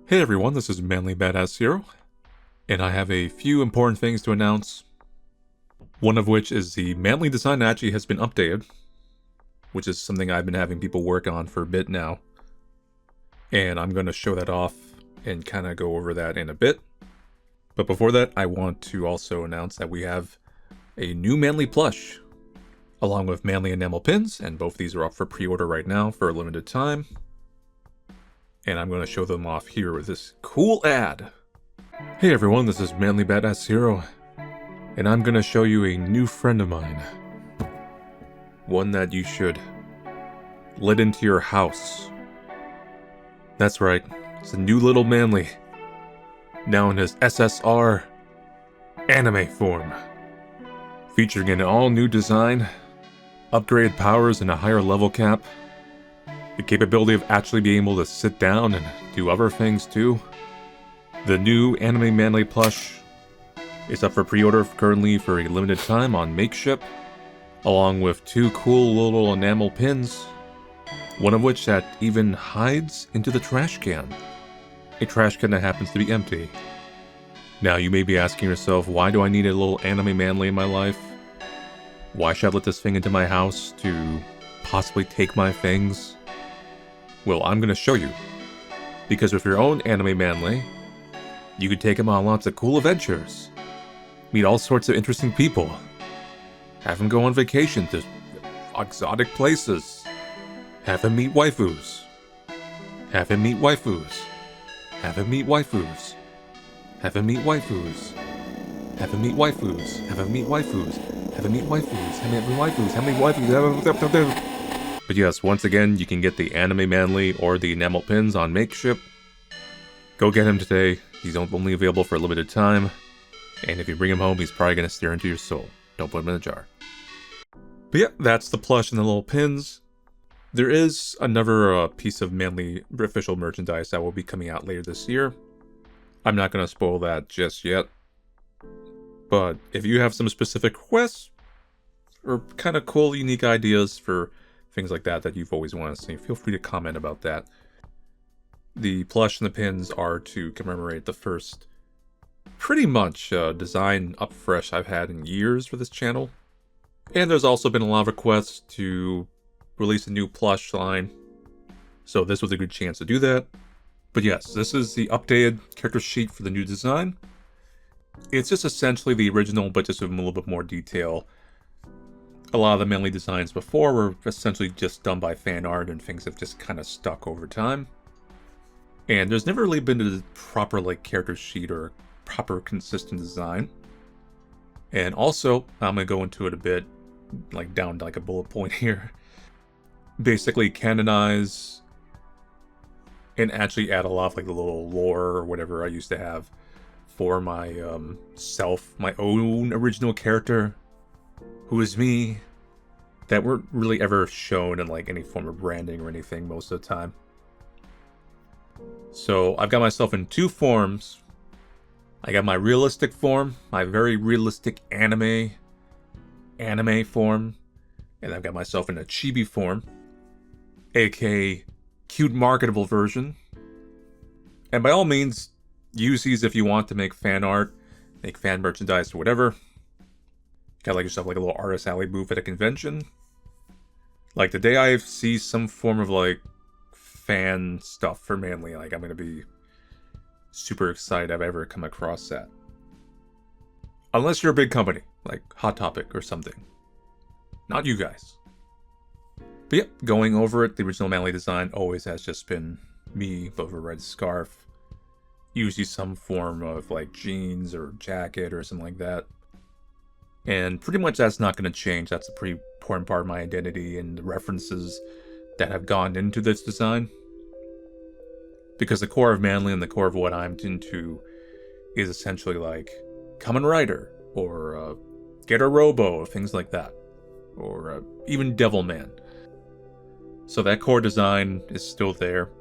Hey everyone, this is ManlyBadassHero, and I have a few important things to announce. One of which is the Manly design actually has been updated, which is something I've been having people work on for a bit now. And I'm going to show that off and kind of go over that in a bit. But before that, I want to also announce that we have a new Manly plush, along with Manly enamel pins, and both these are up for pre-order right now for a limited time. And I'm going to show them off here with this cool ad. Hey everyone, this is ManlyBadassHero, and I'm going to show you a new friend of mine. One that you should let into your house. That's right, it's a new little Manly, now in his SSR anime form. Featuring an all-new design, upgraded powers and a higher level cap, the capability of actually being able to sit down and do other things too. The new anime Manly plush is up for pre-order currently for a limited time on Makeship, along with two cool little enamel pins, one of which that even hides into the trash can. A trash can that happens to be empty. Now you may be asking yourself, why do I need a little anime Manly in my life? Why should I let this thing into my house to possibly take my things? Well, I'm going to show you. Because with your own anime Manly, you could take him on lots of cool adventures, meet all sorts of interesting people, have him go on vacation to exotic places, have him meet waifus, have him meet waifus, have him meet waifus, have him meet waifus, have him meet waifus, have him meet waifus, have him meet waifus, have him meet waifus, how many waifus? But yes, once again, you can get the anime Manly or the enamel pins on Makeship. Go get him today. He's only available for a limited time. And if you bring him home, he's probably going to stare into your soul. Don't put him in a jar. But yeah, that's the plush and the little pins. There is another piece of Manly official merchandise that will be coming out later this year. I'm not going to spoil that just yet. But if you have some specific requests or kind of cool, unique ideas for things like that you've always wanted to see, feel free to comment about that. The plush and the pins are to commemorate the first pretty much design up fresh I've had in years for this channel. And there's also been a lot of requests to release a new plush line, so this was a good chance to do that. But yes, this is the updated character sheet for the new design. It's just essentially the original, but just with a little bit more detail. A lot of the Manly designs before were essentially just done by fan art, and things have just kind of stuck over time. And there's never really been a proper character sheet or proper consistent design. And also, I'm going to go into it a bit, down to a bullet point here. Basically canonize and actually add a lot of the little lore or whatever I used to have for my my own original character, who is me, that weren't really ever shown in any form of branding or anything most of the time. So I've got myself in two forms. I got my realistic form, my very realistic anime form, and I've got myself in a chibi form, aka cute marketable version. And by all means, use these if you want to make fan art, make fan merchandise or whatever. Got yourself a little artist alley booth at a convention. The day I see some form of fan stuff for Manly, I'm gonna be super excited I've ever come across that. Unless you're a big company, like Hot Topic or something. Not you guys. But yep, going over it, the original Manly design always has just been me with a red scarf. Usually some form of jeans or jacket or something like that. And pretty much that's not going to change. That's a pretty important part of my identity and the references that have gone into this design. Because the core of Manly and the core of what I'm into is essentially Kamen Rider or Get a Robo, things like that. Or even Devilman. So that core design is still there.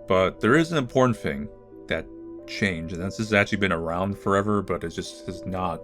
But there is an important thing that changed, and this has actually been around forever, but it just has not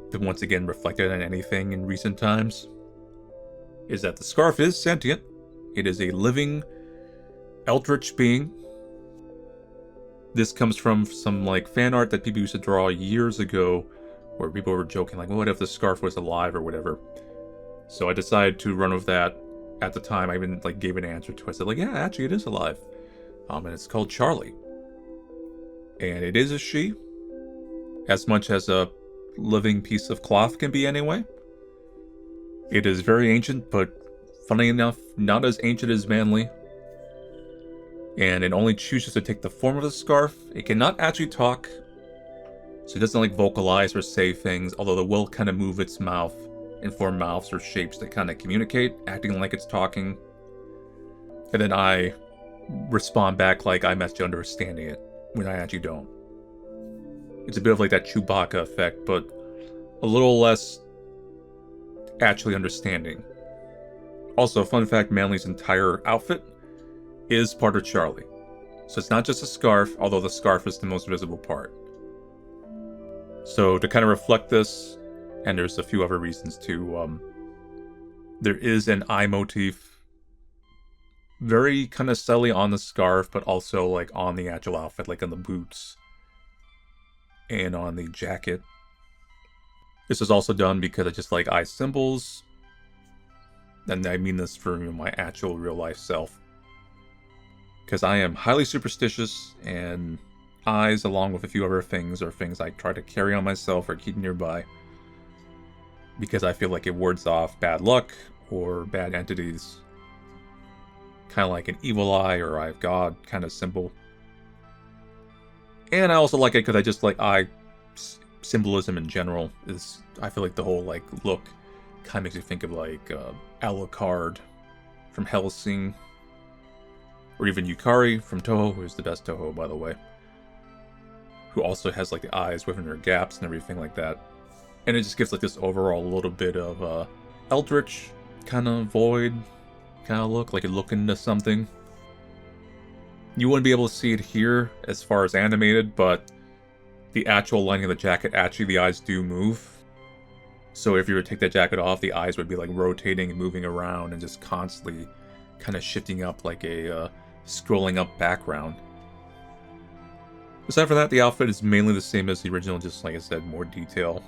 been once again reflected on anything in recent times. Is that the scarf is sentient. It is a living eldritch being This comes from some like fan art that people used to draw years ago, where people were joking like, well, what if the scarf was alive or whatever. So I decided to run with that. At the time, I even like gave an answer to it. I said like, yeah, actually it is alive. And it's called Charlie. And it is a she, as much as a living piece of cloth can be anyway. It is very ancient, but funny enough, not as ancient as Manly. And it only chooses to take the form of a scarf. It cannot actually talk, so it doesn't like vocalize or say things, although it will kind of move its mouth and form mouths or shapes that kind of communicate, acting like it's talking. And then I respond back like I'm actually understanding it, when I actually don't. It's a bit of like that Chewbacca effect, but a little less actually understanding. Also, fun fact, Manly's entire outfit is part of Charlie. So it's not just a scarf, although the scarf is the most visible part. So to kind of reflect this, and there's a few other reasons too, there is an eye motif, very kind of subtly on the scarf, but also like on the actual outfit, like on the boots and on the jacket. This is also done because I just like eye symbols, and I mean this for my actual real life self. Because I am highly superstitious, and eyes, along with a few other things, are things I try to carry on myself or keep nearby. Because I feel like it wards off bad luck or bad entities. Kind of like an evil eye or eye of God kind of symbol. And I also like it because I just like eye symbolism in general. I feel like the whole like look kind of makes me think of like Alucard from Hellsing. Or even Yukari from Toho, who's the best Toho, by the way. Who also has like the eyes within her gaps and everything like that. And it just gives like this overall little bit of eldritch kind of void kind of look, like you look into something. You wouldn't be able to see it here as far as animated, but the actual lining of the jacket, actually the eyes do move. So if you were to take that jacket off, the eyes would be like rotating and moving around and just constantly kind of shifting up like a scrolling up background. Aside from that, the outfit is mainly the same as the original, just like I said, more detail.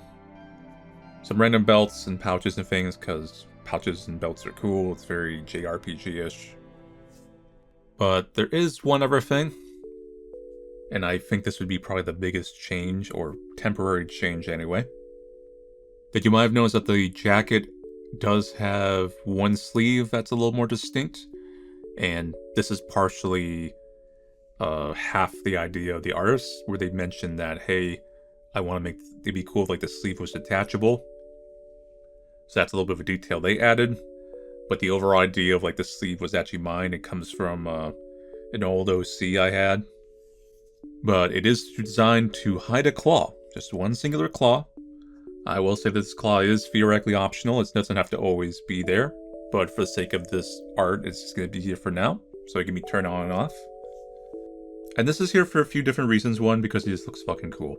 Some random belts and pouches and things, because pouches and belts are cool. It's very JRPG-ish. But there is one other thing, and I think this would be probably the biggest change, or temporary change anyway, that you might have noticed that the jacket does have one sleeve that's a little more distinct, and this is partially half the idea of the artist, where they mentioned that, hey, I want to make it'd be cool if like the sleeve was detachable. So that's a little bit of a detail they added. But the overall idea of like the sleeve was actually mine. It comes from an old OC I had. But it is designed to hide a claw, just one singular claw. I will say this claw is theoretically optional. It doesn't have to always be there. But for the sake of this art, it's just going to be here for now. So it can be turned on and off. And this is here for a few different reasons. One, because it just looks fucking cool.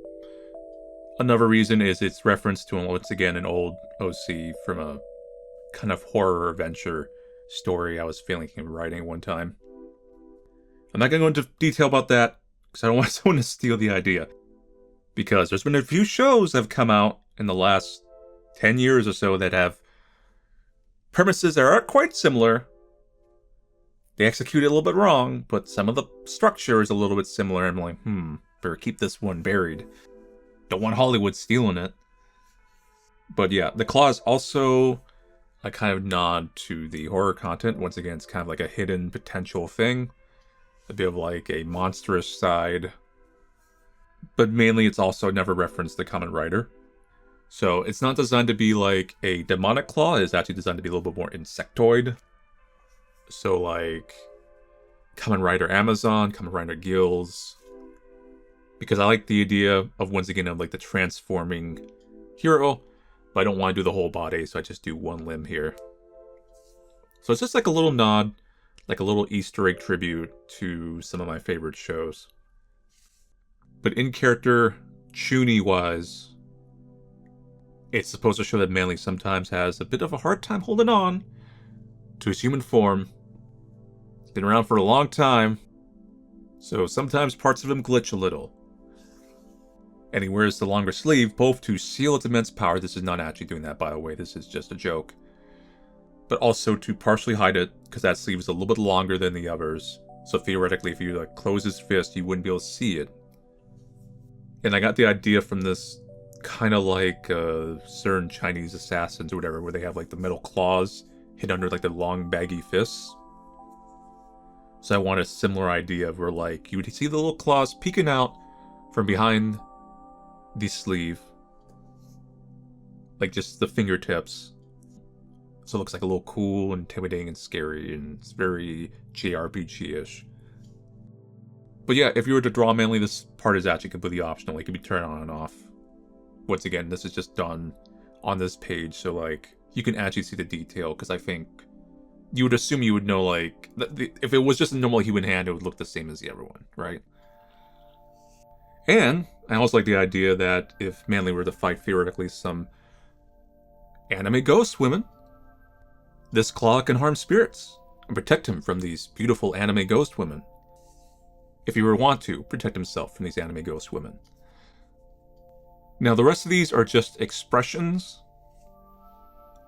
Another reason is it's reference to, once again, an old OC from a kind of horror adventure story I was feeling of writing one time. I'm not going to go into detail about that, because I don't want someone to steal the idea. Because there's been a few shows that have come out in the last 10 years or so that have premises that are quite similar. They execute it a little bit wrong, but some of the structure is a little bit similar. I'm like, better keep this one buried. Don't want Hollywood stealing it. But yeah, the claw is also a kind of nod to the horror content. Once again, it's kind of like a hidden potential thing. A bit of like a monstrous side. But mainly it's also never referenced the common writer. So it's not designed to be like a demonic claw. It's actually designed to be a little bit more insectoid. So like Kamen Rider Amazon, Kamen Rider Gills. Because I like the idea of, once again, of like the transforming hero, but I don't want to do the whole body, so I just do one limb here. So it's just like a little nod, like a little Easter egg tribute to some of my favorite shows. But in character, Chuni-wise, it's supposed to show that Manly sometimes has a bit of a hard time holding on to his human form. He's been around for a long time. So sometimes parts of him glitch a little. And he wears the longer sleeve, both to seal its immense power. This is not actually doing that, by the way. This is just a joke. But also to partially hide it, because that sleeve is a little bit longer than the others. So theoretically, if you like close his fist, you wouldn't be able to see it. And I got the idea from this kind of like certain Chinese assassins or whatever, where they have like the metal claws hid under like the long baggy fists. So I want a similar idea where like you would see the little claws peeking out from behind the sleeve, like just the fingertips. So it looks like a little cool, intimidating, and scary, and it's very JRPG-ish. But yeah, if you were to draw Manly, this part is actually completely optional. It can be turned on and off. Once again, this is just done on this page, so like you can actually see the detail, because I think you would assume you would know, like, if it was just a normal human hand, it would look the same as the other one, right? And I also like the idea that if Manly were to fight, theoretically, some anime ghost women, this claw can harm spirits and protect him from these beautiful anime ghost women. If he were to want to protect himself from these anime ghost women. Now, the rest of these are just expressions.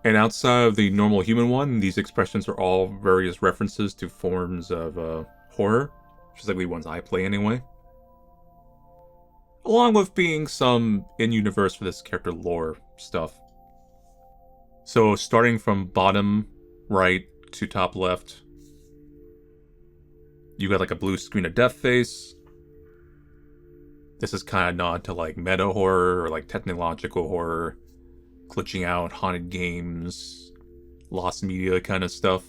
And outside of the normal human one, these expressions are all various references to forms of horror. Specifically ones I play anyway. Along with being some in-universe for this character lore stuff. So starting from bottom right to top left, you got like a blue screen of death face. This is kind of nod to like meta horror or like technological horror, glitching out, haunted games, lost media kind of stuff.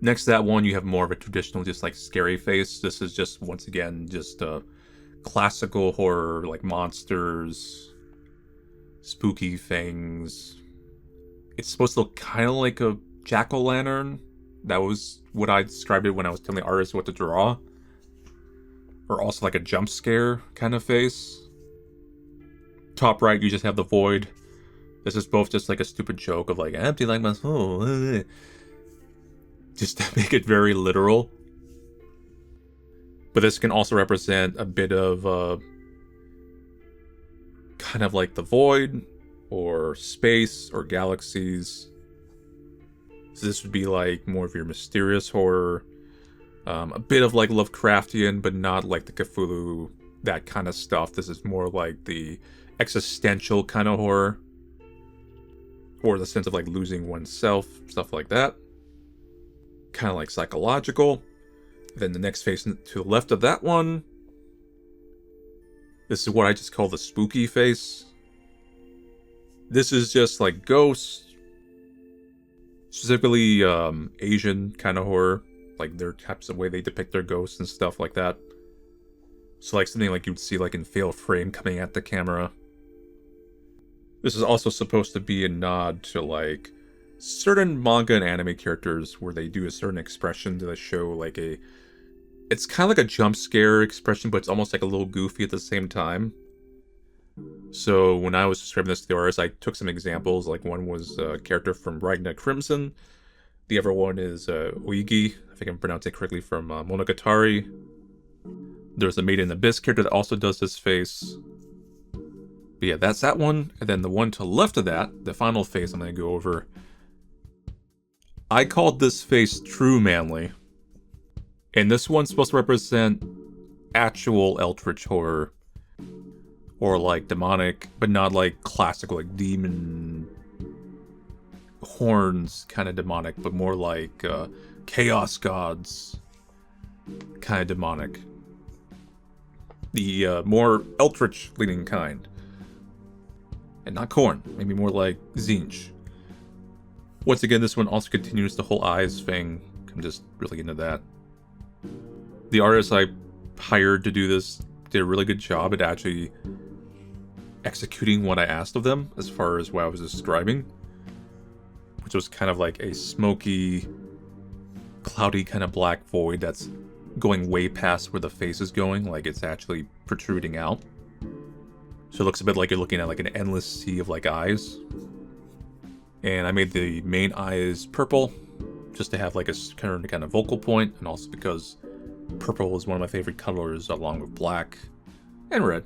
Next to that one, you have more of a traditional, just like scary face. This is just, once again, just classical horror, like monsters, spooky things. It's supposed to look kind of like a jack-o'-lantern. That was what I described it when I was telling the artist what to draw. Or also like a jump scare kind of face. Top right, you just have the void. This is both just like a stupid joke of like, empty like my soul. Just to make it very literal. But this can also represent a bit of kind of like the void, or space, or galaxies. So this would be like more of your mysterious horror. A bit of like Lovecraftian, but not like the Cthulhu, that kind of stuff. This is more like the existential kind of horror. Or the sense of like losing oneself, stuff like that. Kind of like psychological. Then the next face to the left of that one. This is what I just call the spooky face. This is just like ghosts. Specifically Asian kind of horror. Like their types of way they depict their ghosts and stuff like that. So like something like you'd see like in Fatal Frame coming at the camera. This is also supposed to be a nod to like certain manga and anime characters where they do a certain expression that show like a... It's kind of like a jump scare expression, but it's almost like a little goofy at the same time. So when I was describing this to the artist, I took some examples. Like one was a character from Ragna Crimson. The other one is Oigi, I think I'm pronouncing it correctly, from Monogatari. There's a Made in Abyss character that also does this face. But yeah, that's that one. And then the one to the left of that, the final face I'm going to go over. I called this face True Manly. And this one's supposed to represent actual eldritch horror. Or like demonic, but not like classical, like demon horns kind of demonic, but more like chaos gods kind of demonic. The more eldritch leaning kind. And not Korn, maybe more like Zinch. Once again, this one also continues the whole eyes thing. I'm just really into that. The artist I hired to do this did a really good job at actually executing what I asked of them as far as what I was describing. Which was kind of like a smoky, cloudy kind of black void that's going way past where the face is going, like it's actually protruding out. So it looks a bit like you're looking at like an endless sea of like eyes. And I made the main eyes purple, just to have like a certain kind of focal point, and also because Purple is one of my favorite colors, along with black and red.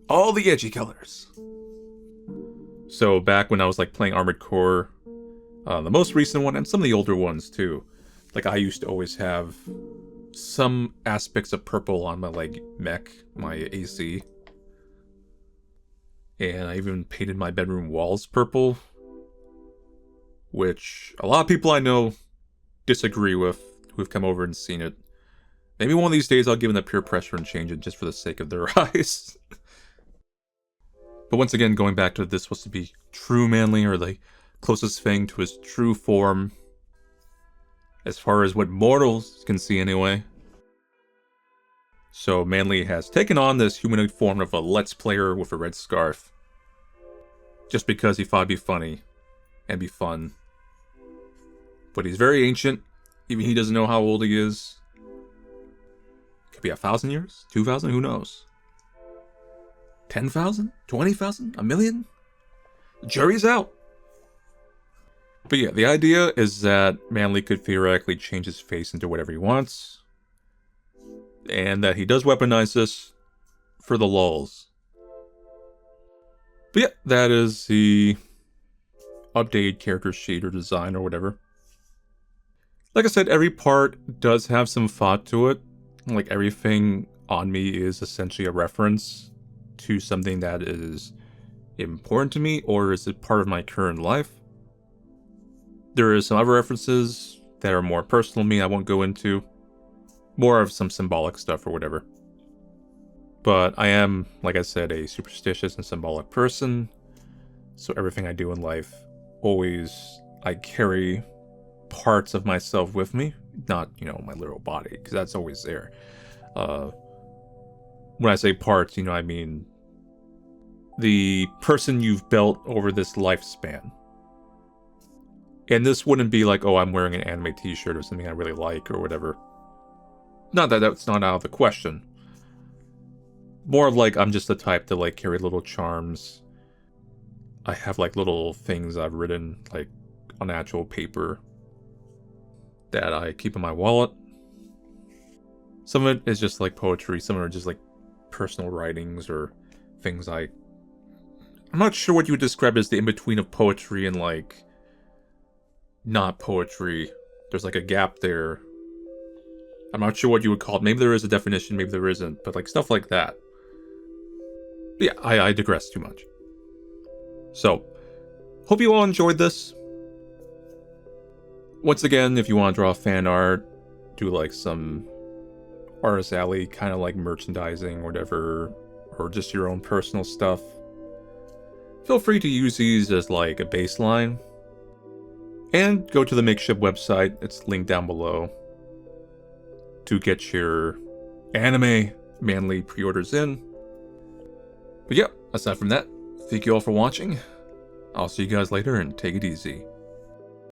All the edgy colors. So back when I was like playing Armored Core, the most recent one and some of the older ones too, like I used to always have some aspects of purple on my like mech, my AC. And I even painted my bedroom walls purple, which a lot of people I know disagree with, who've come over and seen it. Maybe one of these days I'll give them the peer pressure and change it just for the sake of their eyes. But once again, going back to this supposed to be true manly, or the closest thing to his true form, as far as what mortals can see anyway. So Manly has taken on this humanoid form of a Let's Player with a red scarf. Just because he thought it'd be funny and be fun. But he's very ancient. Even he doesn't know how old he is. Could be 1,000 years? 2,000? Who knows? 10,000? 20,000? 1,000,000? The jury's out. But yeah, the idea is that Manly could theoretically change his face into whatever he wants. And that he does weaponize this for the lulz. But yeah, that is the updated character sheet or design or whatever. Like I said, every part does have some thought to it. Like everything on me is essentially a reference to something that is important to me, or is it part of my current life. There is some other references that are more personal to me I won't go into. More of some symbolic stuff or whatever. But I am, like I said, a superstitious and symbolic person. So everything I do in life, always, I carry parts of myself with me. Not, my literal body, because that's always there. When I say parts, I mean the person you've built over this lifespan. And this wouldn't be like, oh, I'm wearing an anime t-shirt or something I really like or whatever. Not that that's not out of the question. More of like, I'm just the type to like carry little charms. I have like little things I've written like on actual paper that I keep in my wallet. Some of it is just like poetry. Some of it are just like personal writings or things I'm not sure what you would describe as the in-between of poetry and like not poetry. There's like a gap there. I'm not sure what you would call it. Maybe there is a definition, maybe there isn't, but like stuff like that. But yeah, I digress too much. So, hope you all enjoyed this. Once again, if you want to draw fan art, do like some Artist Alley kind of like merchandising or whatever, or just your own personal stuff, feel free to use these as like a baseline. And go to the Makeshift website, it's linked down below, to get your anime Manly pre-orders in. But yeah, aside from that, thank you all for watching. I'll see you guys later and take it easy.